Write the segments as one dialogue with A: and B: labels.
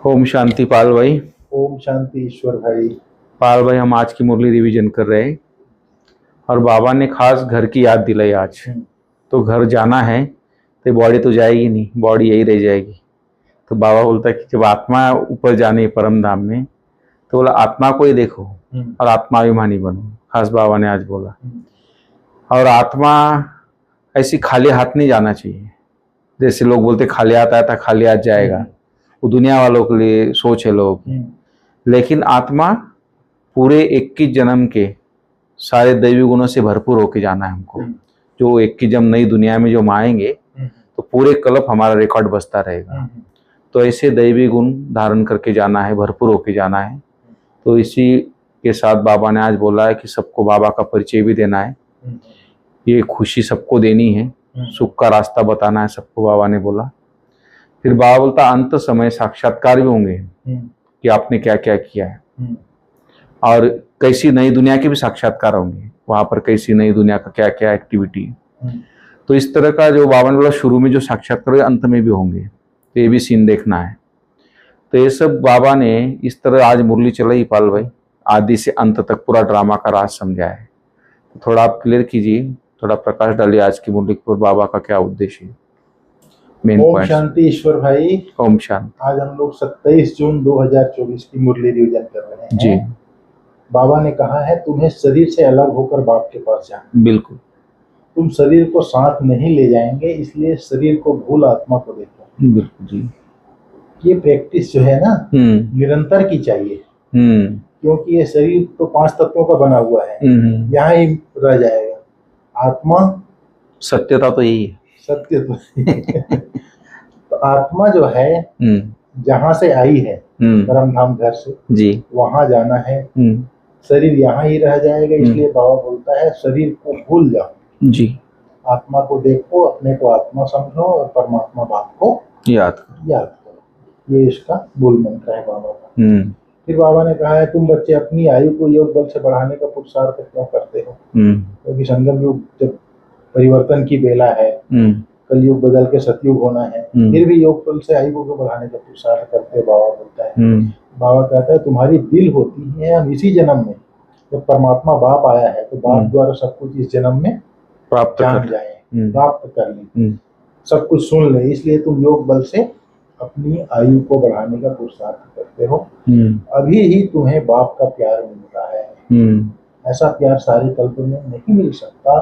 A: ओम शांति पाल भाई।
B: ओम शांति ईश्वर भाई।
A: पाल भाई, हम आज की मुरली रिवीजन कर रहे हैं और बाबा ने खास घर की याद दिलाई आज। तो घर जाना है तो बॉडी तो जाएगी नहीं, बॉडी यही रह जाएगी। तो बाबा बोलता है कि जब आत्मा ऊपर जाने परम धाम में, तो बोला आत्मा को ही देखो और आत्माभिमानी बनो। खास बाबा ने आज बोला। और आत्मा ऐसी खाली हाथ नहीं जाना चाहिए। जैसे लोग बोलते खाली हाथ आया था खाली हाथ जाएगा, वो दुनिया वालों के लिए सोच है लोगों की। लेकिन आत्मा पूरे 21 जन्म के सारे दैवी गुणों से भरपूर होके जाना है हमको। जो 21 जन्म नई दुनिया में जो हम आएंगे तो पूरे कल्प हमारा रिकॉर्ड बसता रहेगा। तो ऐसे दैवी गुण धारण करके जाना है, भरपूर होके जाना है। तो इसी के साथ बाबा ने आज बोला है कि सबको बाबा का परिचय भी देना है, ये खुशी सबको देनी है, सुख का रास्ता बताना है सबको, बाबा ने बोला। फिर बाबा बोलता अंत समय साक्षात्कार भी होंगे कि आपने क्या क्या किया है, और कैसी नई दुनिया के भी साक्षात्कार होंगे, वहां पर कैसी नई दुनिया का क्या क्या एक्टिविटी है। तो इस तरह का जो बाबा ने बोला शुरू में जो साक्षात्कार अंत में भी होंगे, तो ये भी सीन देखना है। तो ये सब बाबा ने इस तरह आज मुरली चलाई पाल भाई, आदि से अंत तक पूरा ड्रामा का राज समझा है। तो थोड़ा आप क्लियर कीजिए, थोड़ा प्रकाश डालिए आज की मुरली पर, बाबा का क्या उद्देश्य है, मेन
B: ओम
A: पॉइंट।
B: शांति ईश्वर भाई।
A: ओम शांति।
B: आज हम लोग 27 जून 2024 की मुरली रिवीजन कर रहे हैं।
A: जी।
B: बाबा ने कहा है तुम्हें शरीर से अलग होकर बाप के पास जाना।
A: बिल्कुल।
B: तुम शरीर को साथ नहीं ले जाएंगे, इसलिए शरीर को भूल आत्मा को देखो।
A: बिल्कुल जी।
B: ये प्रैक्टिस जो है ना निरंतर की चाहिए, क्योंकि ये शरीर तो 5 तत्वों का बना हुआ है, यहाँ ही रह जाएगा। आत्मा
A: सत्यता तो यही है,
B: सत्य तो तो आत्मा जो है जहाँ से आई है परम धाम घर से
A: जी,
B: वहां जाना है। शरीर यहाँ ही रह जाएगा, इसलिए बाबा बोलता है शरीर को भूल जाओ
A: जी,
B: आत्मा को देखो, अपने को आत्मा समझो और परमात्मा बाप को याद करो। ये इसका मूल मंत्र है बाबा का। फिर बाबा ने कहा है तुम बच्चे अपनी आयु को योग बल से बढ़ाने का पुरुषार्थ क्यों करते हो, क्योंकि संगम युग जब परिवर्तन की बेला है, कलयुग बदल के सतयुग होना है, फिर भी योग बल से आयु को बढ़ाने का पुरुषार्थ करते हो। बाबा बोलता है, बाबा कहता है तुम्हारी दिल होती है हम इसी जन्म में, जब परमात्मा बाप आया है तो बाप द्वारा सब कुछ इस जन्म में प्राप्त कर ली, सब कुछ सुन ले, इसलिए तुम योग बल से अपनी आयु को बढ़ाने का पुरुषार्थ करते हो। अभी ही तुम्हें बाप का प्यार मिलता है, ऐसा प्यार सारे कल्प में नहीं मिल सकता।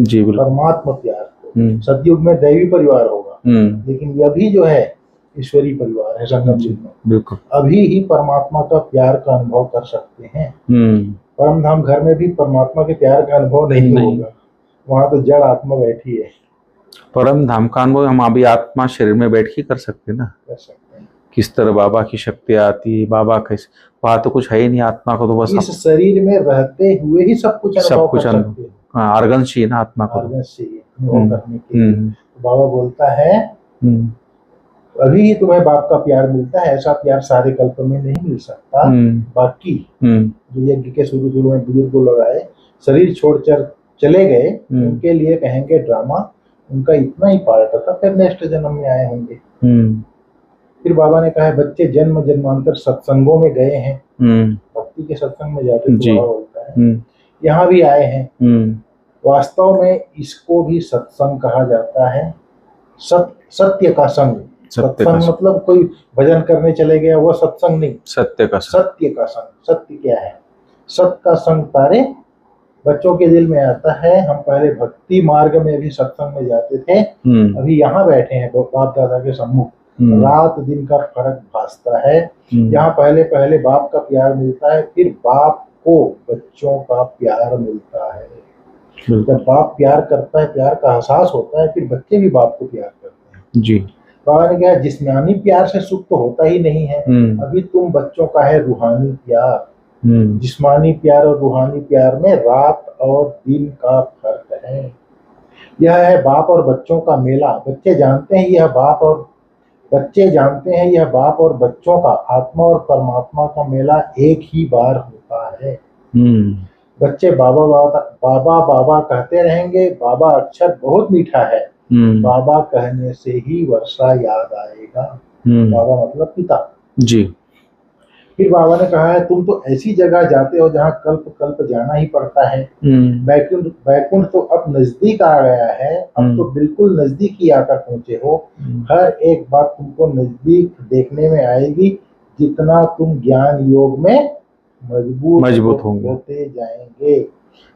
A: जी,
B: परमात्मा प्यार सतयुग में दैवी परिवार होगा, लेकिन अभी जो है ईश्वरी परिवार है संगम युग में।
A: बिल्कुल।
B: अभी ही परमात्मा का प्यार का अनुभव कर सकते हैं। परम धाम घर में भी परमात्मा के प्यार का अनुभव नहीं होगा, वहां तो जड़ आत्मा बैठी है।
A: परम धाम का अनुभव हम अभी आत्मा शरीर में बैठ के कर सकते हैं ना, कर सकते हैं। किस तरह बाबा की शक्ति आती है, बाबा कैसे, वहां तो कुछ है ही नहीं, आत्मा को तो बस
B: इस शरीर में रहते हुए ही सब कुछ अनुभव।
A: हाँ, आर्गन चाहिए ना आत्मा को,
B: आर्गन चाहिए करने के लिए। तो बाबा बोलता है अभी ही तुम्हें बाप का प्यार मिलता है, ऐसा प्यार सारे कल्प में नहीं मिल सकता। बाकी जो यज्ञ के शुरू में बुजुर्ग लोग आए, शरीर छोड़कर चले गए, उनके लिए कहेंगे ड्रामा, उनका इतना ही पार्ट था, फिर नेक्स्ट जन्म में आए होंगे। फिर बाबा ने कहा बच्चे जन्म जन्मांतर सत्संगों में गए हैं, भक्ति के सत्संग में जाते, तो बाबा बोलता है यहाँ भी आए हैं। वास्तव में इसको भी सत्संग कहा जाता है, सत्य का संग। सत्संग मतलब कोई भजन करने चले गया वो सत्संग नहीं, सत्य का संग। सत्य क्या है? सत्य का संग तारे बच्चों के दिल में आता है। हम पहले भक्ति मार्ग में भी सत्संग में जाते थे, अभी यहाँ बैठे हैं बाप दादा के सम्मुख, रात दिन का फर्क भासता है। यहाँ पहले पहले बाप का प्यार मिलता है, फिर बाप को बच्चों का प्यार मिलता है। जब बाप प्यार करता है, प्यार का एहसास होता है, फिर बच्चे भी बाप को प्यार करते हैं। जी। बाबा ने कहा जिस्मानी प्यार से सुख तो होता ही नहीं है, अभी तुम बच्चों का है रूहानी प्यार। जिस्मानी प्यार और रूहानी प्यार में रात और दिन का फर्क है। यह है बाप और बच्चों का मेला। बच्चे जानते हैं यह बाप और बच्चों का, आत्मा और परमात्मा का मेला एक ही बार होता है। बच्चे बाबा बाबा बाबा बाबा कहते रहेंगे। बाबा अक्षर बहुत मीठा है, बाबा कहने से ही वर्षा याद आएगा। बाबा मतलब पिता
A: जी।
B: फिर बाबा ने कहा है तुम तो ऐसी जगह जाते हो जहाँ कल्प कल्प जाना ही पड़ता है। वैकुंठ वैकुंठ तो अब नजदीक आ गया है, अब तो बिल्कुल नजदीक ही आकर पहुंचे हो। हर एक बात तुमको नजदीक देखने में आएगी जितना तुम ज्ञान योग में मजबूत होते जाएंगे।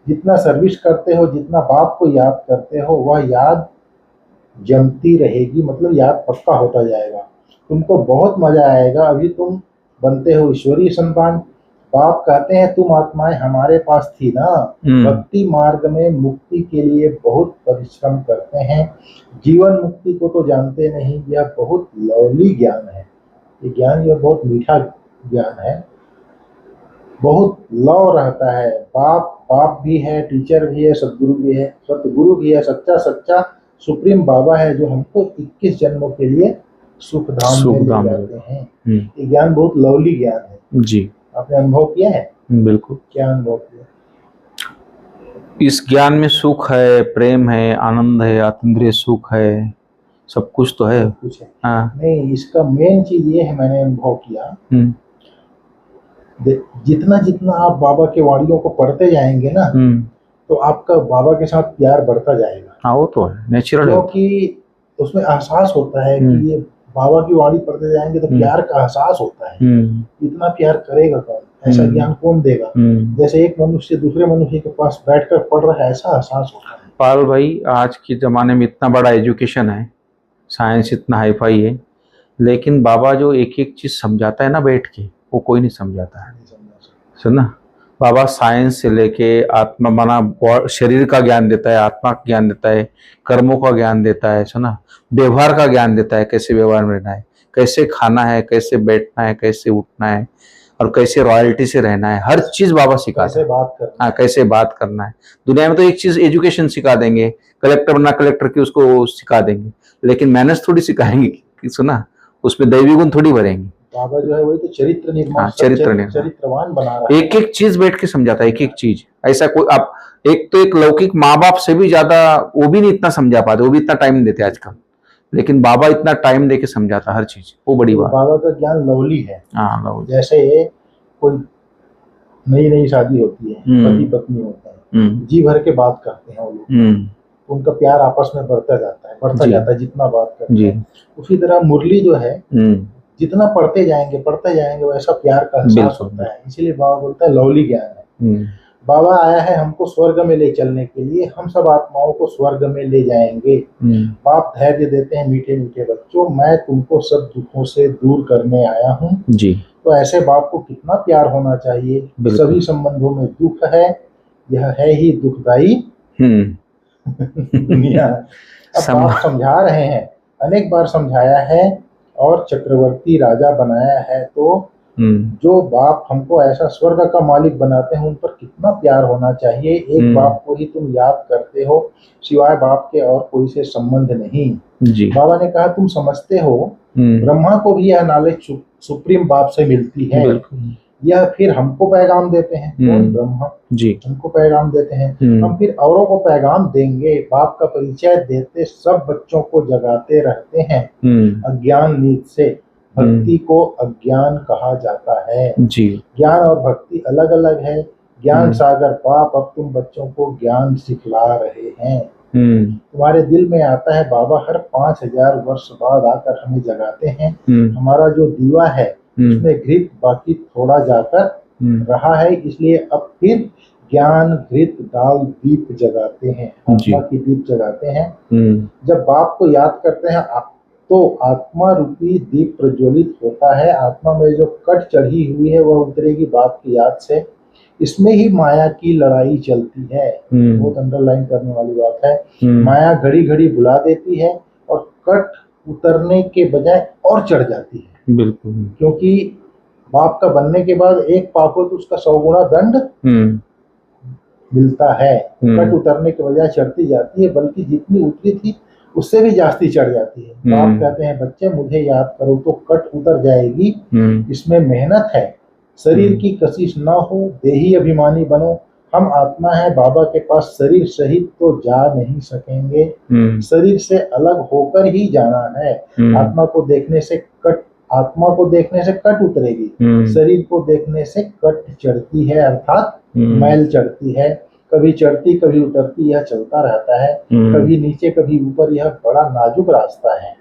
B: जितना सर्विस करते हो, जितना बाप को याद करते हो, वह याद जमती रहेगी, मतलब याद पक्का होता जाएगा। तुमको बहुत मजा आएगा। अभी तुम बनते हो ईश्वरीय संतान। बाप कहते हैं तुम आत्माएं हमारे पास थी ना, भक्ति मार्ग में मुक्ति के लिए बहुत परिश्रम करते हैं। जीवन मुक्ति को तो जानते नहीं, यह बहुत लवली ज्ञान है। ये ज्ञान यह बहुत मीठा ज्ञान है, बहुत लव रहता है। बाप भी है, टीचर भी है, सतगुरु भी है, सतगुरु भी है, सच्चा सुप्रीम बाबा है जो हमको 21 जन्मों के लिए सुख धाम में ले जाते हैं। ये ज्ञान बहुत लवली ज्ञान है
A: जी।
B: आपने अनुभव किया है?
A: बिल्कुल।
B: क्या अनुभव किया?
A: इस ज्ञान में सुख है, प्रेम है, आनंद है, अतीन्द्रिय सुख है, सब कुछ तो है।
B: कुछ है।
A: हाँ।
B: नहीं, इसका मेन चीज ये है, मैंने अनुभव किया जितना जितना आप बाबा के वाणियों को पढ़ते जाएंगे ना, तो आपका बाबा के साथ प्यार बढ़ता जाएगा।
A: हाँ, वो तो है, नेचुरल है।
B: क्योंकि उसमें एहसास होता है कि ये बाबा की वाणी पढ़ते जाएंगे तो प्यार का एहसास होता है। इतना प्यार करेगा कौन, ऐसा ज्ञान कौन देगा? जैसे एक मनुष्य दूसरे मनुष्य के पास बैठकर पढ़ रहा है, ऐसा एहसास होता है।
A: पाल भाई, आज के जमाने में इतना बड़ा एजुकेशन है, साइंस इतना हाईफाई है, लेकिन बाबा जो एक एक चीज समझाता है ना बैठ के, वो कोई नहीं समझाता है। सुना, बाबा साइंस से लेके आत्मा बना शरीर का ज्ञान देता है, आत्मा का ज्ञान देता है, कर्मों का ज्ञान देता है, सुना, व्यवहार का ज्ञान देता है, कैसे व्यवहार में रहना है, कैसे खाना है, कैसे बैठना है, कैसे उठना है, और कैसे रॉयल्टी से रहना है। हर चीज बाबा सिखाता है। हाँ, कैसे बात करना है। दुनिया में तो एक चीज एजुकेशन सिखा देंगे, कलेक्टर बनना कलेक्टर की उसको सिखा देंगे, लेकिन मैनर्स थोड़ी सिखाएंगे कि सुना, उसमें दैवी गुण थोड़ी भरेंगे।
B: बाबा जो है वही तो चरित्र निर्माण, चरित्रवान बना रहा है।
A: एक एक चीज बैठ के समझाता है, एक एक चीज। ऐसा कोई आप एक लौकिक माँ बाप से भी ज्यादा वो भी नहीं इतना समझा पाते, वो भी इतना टाइम नहीं देते आजकल, लेकिन बाबा इतना टाइम देके समझाता हर चीज, वो बड़ी बात।
B: बाबा का ज्ञान लवली है।
A: हाँ, लवली।
B: जैसे कोई नई शादी होती है, पति पत्नी होता है, जी भर के बात करते हैं वो लोग, उनका प्यार आपस में बढ़ता जाता है जितना बात करते हैं। उसी तरह मुरली जो है, जितना पढ़ते जाएंगे वैसा प्यार का एहसास होता है। इसीलिए बाबा बोलता है लवली ज्ञान है। बाबा आया है हमको स्वर्ग में ले चलने के लिए, हम सब आत्माओं को स्वर्ग में ले जाएंगे। बाप धैर्य देते हैं, मीठे मीठे बच्चों, मैं तुमको सब दुखों से दूर करने आया हूँ जी। तो ऐसे बाप को कितना प्यार होना चाहिए। सभी संबंधों में दुख है, यह है ही दुखदाई दुनिया। अब बाप समझा रहे हैं, अनेक बार समझाया है और चक्रवर्ती राजा बनाया है। तो जो बाप हमको ऐसा स्वर्ग का मालिक बनाते हैं, उन पर कितना प्यार होना चाहिए। एक बाप को ही तुम याद करते हो, सिवाय बाप के और कोई से संबंध नहीं जी। बाबा ने कहा तुम समझते हो, ब्रह्मा को भी यह नॉलेज सुप्रीम बाप से मिलती है। यह फिर हमको पैगाम देते हैं, ब्रह्मा जी हमको पैगाम देते हैं, हम फिर औरों को पैगाम देंगे। बाप का परिचय देते सब बच्चों को जगाते रहते हैं अज्ञान नींद से। भक्ति को अज्ञान कहा जाता है जी। ज्ञान और भक्ति अलग अलग है। ज्ञान सागर बाप अब तुम बच्चों को ज्ञान सिखला रहे हैं। तुम्हारे दिल में आता है बाबा हर 5000 वर्ष बाद आकर हमें जगाते हैं। हमारा जो दीवा है उसमें घृत बाकी थोड़ा जाकर रहा है, इसलिए अब फिर ज्ञान घृत डाल दीप जगाते हैं, आत्मा की दीप जगाते हैं। जब बाप को याद करते हैं तो आत्मा रूपी दीप प्रज्वलित होता है। आत्मा में जो कट चढ़ी हुई है वह उतरेगी बाप की याद से। इसमें ही माया की लड़ाई चलती है। बहुत अंडरलाइन करने वाली बात है। माया घड़ी घड़ी बुला देती है और कट उतरने के बजाय और चढ़ जाती है। बिल्कुल, क्योंकि बाप का बनने के बाद एक पाप हो तो उसका 100 गुना दंड मिलता है। कट उतरने के बजाय चढ़ती जाती है, बल्कि जितनी उतरी थी उससे भी जास्ती चढ़ जाती है। बाप कहते हैं बच्चे मुझे याद करो तो कट उतर जाएगी। इसमें मेहनत है, शरीर की कशिश ना हो, देही अभिमानी बनो, हम आत्मा है, बाबा के पास शरीर सहित तो जा नहीं सकेंगे, शरीर से अलग होकर ही जाना है। आत्मा को देखने से कट उतरेगी, शरीर को देखने से कट चढ़ती है, अर्थात मैल चढ़ती है। कभी चढ़ती कभी उतरती, यह चलता रहता है, कभी नीचे कभी ऊपर। यह बड़ा नाजुक रास्ता है।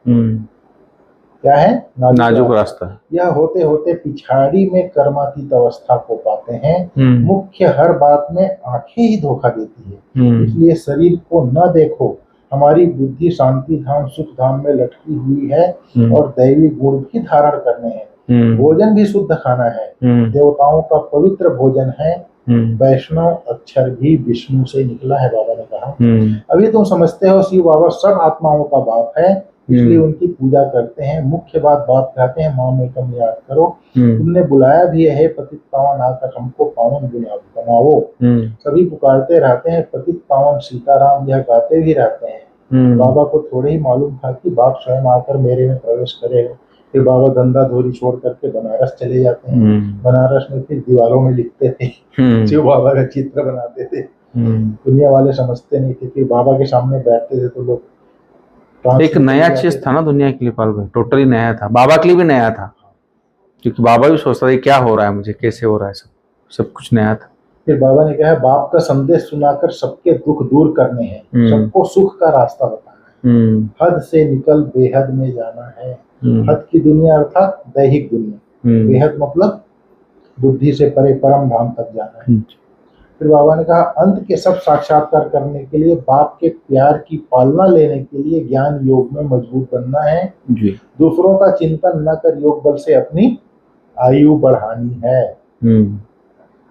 B: क्या है?
A: नाजुक रास्ता।
B: यह होते होते पिछाड़ी में कर्मातीत अवस्था को पाते हैं। मुख्य हर बात में आंखें ही धोखा देती है, इसलिए शरीर को न देखो। हमारी बुद्धि शांति धाम सुख धाम में लटकी हुई है और दैवी गुण भी धारण करने हैं। भोजन भी शुद्ध खाना है, देवताओं का पवित्र भोजन है। वैष्णव अक्षर भी विष्णु से निकला है, बाबा ने कहा। अभी तुम समझते हो शिव बाबा सब आत्माओं का बाप है, इसलिए उनकी पूजा करते हैं। मुख्य बात कहते हैं, माम एकम याद करो। तुमने बुलाया भी है पतित पावन आकर हमको पावन बनाओ। सभी पुकारते रहते हैं पतित पावन सीताराम, यह गाते भी रहते हैं। बाबा को थोड़े ही मालूम था कि बाप स्वयं आकर मेरे में प्रवेश करेगा। फिर बाबा गंदा धोरी छोड़ करके बनारस चले जाते हैं। बनारस में फिर दीवारों में लिखते थे, शिव बाबा का चित्र बनाते थे। दुनिया वाले समझते नहीं थे। फिर बाबा के सामने बैठते थे तो लोग
A: एक नया चीज था ना दुनिया के लिए पाल भाई, टोटली नया था, बाबा के लिए भी नया था, क्योंकि बाबा भी सोचता था क्या हो रहा है मुझे, कैसे हो रहा है, सब कुछ नया था।
B: फिर बाबा ने कहा बाप का संदेश सुनाकर सबके दुख दूर करने हैं, सबको सुख का रास्ता बताना है। हद से निकल बेहद में जाना है। हद की दुनिया अर्थात दैहिक दुनिया, बेहद मतलब बुद्धि से परे परम धाम तक जाना है। फिर बाबा ने कहा अंत के सब साक्षात्कार करने के लिए, बाप के प्यार की पालना लेने के लिए ज्ञान योग में मजबूत बनना है जी। दूसरों का चिंतन न कर योग बल से अपनी आयु बढ़ानी है।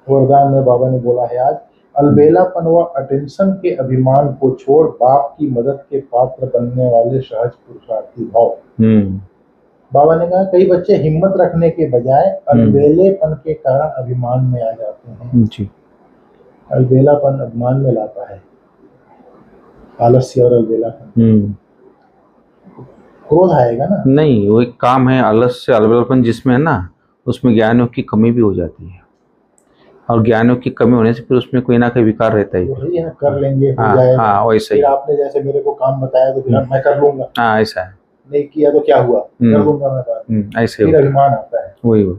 B: वरदान में बाबा ने बोला है आज, अलबेलापन व अटेंशन के अभिमान को छोड़ बाप की मदद के पात्र बनने वाले सहज पुरुषार्थी भाव। बाबा ने कहा कई बच्चे हिम्मत रखने के बजाय अलबेलेपन के कारण अभिमान में आ जाते हैं जी। अलबेलापन अभिमान में लाता है, आलस्य और अलबेलापन। क्रोध आएगा ना,
A: नहीं वो एक काम है आलस्य अलबेलापन जिसमें है ना, उसमें ज्ञानों की कमी भी हो जाती है, और ज्ञानों की कमी होने से फिर उसमें कोई ना कोई विकार रहता ही
B: वही है, कर लेंगे हो जाएगा।
A: हाँ वैसे ही
B: आपने जैसे मेरे को काम बताया तो फिर मैं कर लूंगा,
A: हाँ ऐसा है,
B: नहीं किया तो क्या हुआ, कर लूंगा मैं, ऐसे फिर अभिमान आता है।
A: वही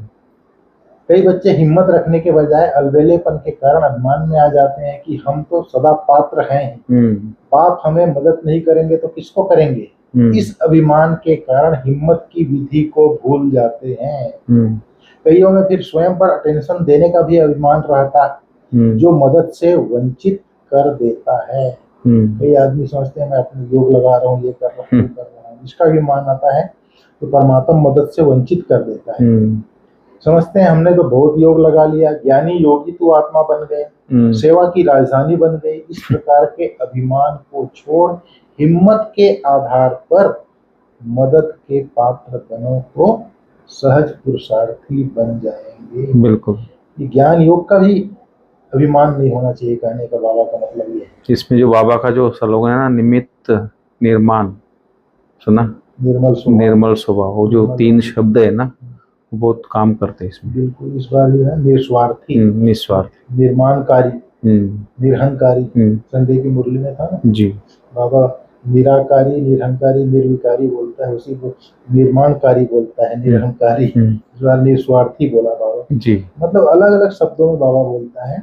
B: कई बच्चे हिम्मत रखने के बजाय अलबेलेपन के कारण अभिमान में आ जाते हैं कि हम तो सदा पात्र हैं, बाप हमें मदद नहीं करेंगे तो किसको करेंगे। इस अभिमान के कारण हिम्मत की विधि को भूल जाते हैं। कईयों में फिर स्वयं पर अटेंशन देने का भी अभिमान रहता है, जो मदद से वंचित कर देता है। कई आदमी समझते हैं मैं अपने योग लगा रहा हूँ, ये कर रहा हूँ, कर रहा हूँ, इसका अभिमान आता है तो परमात्मा मदद से वंचित कर देता है। समझते हैं हमने तो बहुत योग लगा लिया, ज्ञानी योगी तो आत्मा बन गए, सेवा की राजधानी बन गई। इस प्रकार के अभिमान को छोड़ हिम्मत के आधार पर मदद के पात्र बनो तो सहज पुरुषार्थी बन जाएंगे।
A: बिल्कुल,
B: ज्ञान योग का भी अभिमान नहीं होना चाहिए, कहने का बाबा का मतलब ये है।
A: इसमें जो बाबा का जो स्लोगन है ना, निमित्त निर्माण, सुना, निर्मल स्वभाव, वो जो 3 शब्द है ना बहुत काम करते हैं इसमें।
B: बिल्कुल, इस बार जो है निस्वार्थी,
A: निस्वार्थी,
B: निर्माणकारी, निरहंकारी, संडे की मुरली में था ना
A: जी। बाबा
B: निराकारी, निरहंकारी, निर्विकारी बोलता है, उसी को निर्माणकारी बोलता है, निरहंकारी। इस बार निस्वार्थी बोला बाबा जी, मतलब अलग अलग शब्दों में बाबा बोलता है।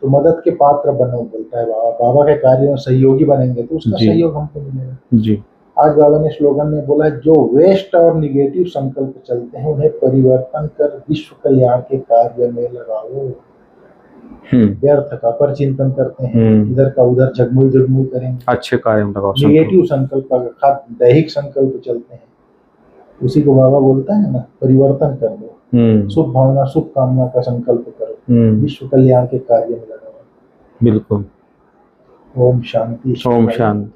B: तो मदद के पात्र बनो बोलता है बाबा, बाबा के कार्यों में सहयोगी बनेंगे तो उसका सहयोग हमको मिलेगा जी। आज बाबा ने स्लोगन में बोला, जो वेस्ट और निगेटिव संकल्प चलते हैं उन्हें परिवर्तन कर विश्व कल्याण के कार्य में लगाओ। व्यर्थ का पर चिंतन करते हैं, इधर का उधर जगमुई जगमुई करेंगे, अच्छे कार्य में लगाओ। निगेटिव संकल्प का दैहिक संकल्प चलते हैं, उसी को बाबा बोलता है ना, परिवर्तन कर दो, शुभ भावना शुभ कामना का संकल्प करो, विश्व कल्याण के कार्य में लगाओ। बिल्कुल। ओम शांति। ओम शांति।